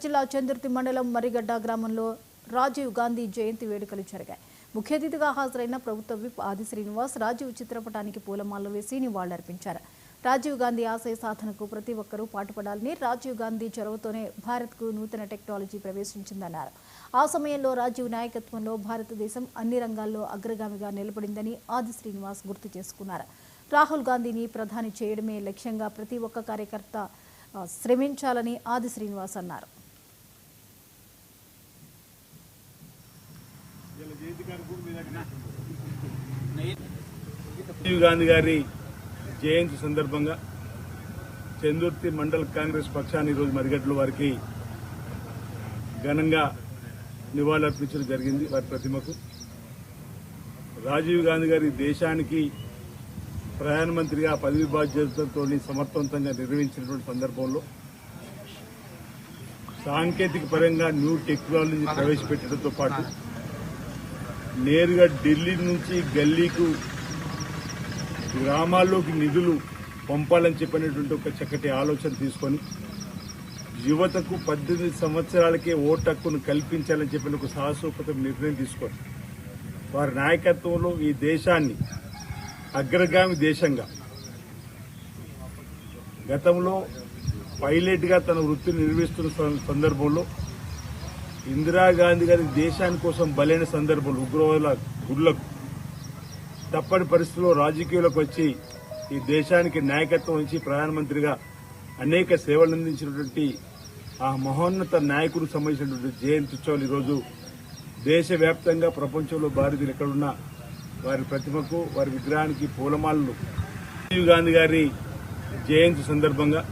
జిల్లా చందుర్తి మండలం మరిగడ్డ గ్రామంలో రాజీవ్ గాంధీ జయంతి వేడుకలు జరిగాయి. ముఖ్య అతిథిగా హాజరైన ప్రభుత్వ విప్ ఆది శ్రీనివాస్ రాజీవ్ చిత్రపటానికి పూలమాలలు వేసి నివాళులర్పించారు. రాజీవ్ గాంధీ ఆశయ సాధనకు ప్రతి ఒక్కరూ పాటుపడాలని, రాజీవ్ గాంధీ చొరవతోనే భారత్కు నూతన టెక్నాలజీ ప్రవేశించిందన్నారు. ఆ సమయంలో రాజీవ్ నాయకత్వంలో భారతదేశం అన్ని రంగాల్లో అగ్రగామిగా నిలబడిందని ఆది శ్రీనివాస్ గుర్తు చేసుకున్నారు. రాహుల్ గాంధీని ప్రధాని చేయడమే లక్ష్యంగా ప్రతి ఒక్క కార్యకర్త శ్రమించాలని ఆది శ్రీనివాస్ అన్నారు. రాజీవ్ గాంధీ గారి జయంతి సందర్భంగా చందుర్తి మండల్ కాంగ్రెస్ పక్షాన్ని ఈరోజు మరిగడ్డలో వారికి ఘనంగా నివాళులర్పించడం జరిగింది. వారి ప్రతిమకు రాజీవ్ గాంధీ గారి దేశానికి ప్రధానమంత్రిగా పదవి బాధ్యతలతో సమర్థవంతంగా నిర్వహించినటువంటి సందర్భంలో సాంకేతిక పరంగా న్యూ టెక్నాలజీ ప్రవేశపెట్టడంతో పాటు నేరుగా ఢిల్లీ నుంచి గల్లీకు గ్రామాల్లోకి నిధులు పంపాలని చెప్పినటువంటి ఒక చక్కటి ఆలోచన తీసుకొని యువతకు 18 సంవత్సరాలకే ఓటు హక్కును కల్పించాలని చెప్పిన ఒక సాహసోపేత నిర్ణయం తీసుకొని వారి నాయకత్వంలో ఈ దేశాన్ని అగ్రగామి దేశంగా గతంలో పైలట్గా తన వృత్తిని నిర్వహిస్తున్న సందర్భంలో ఇందిరాగాంధీ గారి దేశాని కోసం బలైన సందర్భంలో ఉగ్రవాదుల గుళ్లకు తప్పని పరిస్థితుల్లో రాజకీయాలకు వచ్చి ఈ దేశానికి నాయకత్వం వహించి ప్రధానమంత్రిగా అనేక సేవలు అందించినటువంటి ఆ మహోన్నత నాయకుడికి సంబంధించినటువంటి జయంతి ఉత్సవాలు ఈరోజు దేశవ్యాప్తంగా ప్రపంచంలో భారతీయులు ఎక్కడున్నా వారి ప్రతిమకు వారి విగ్రహానికి పూలమాలలు రాజీవ్ గాంధీ గారి జయంతి సందర్భంగా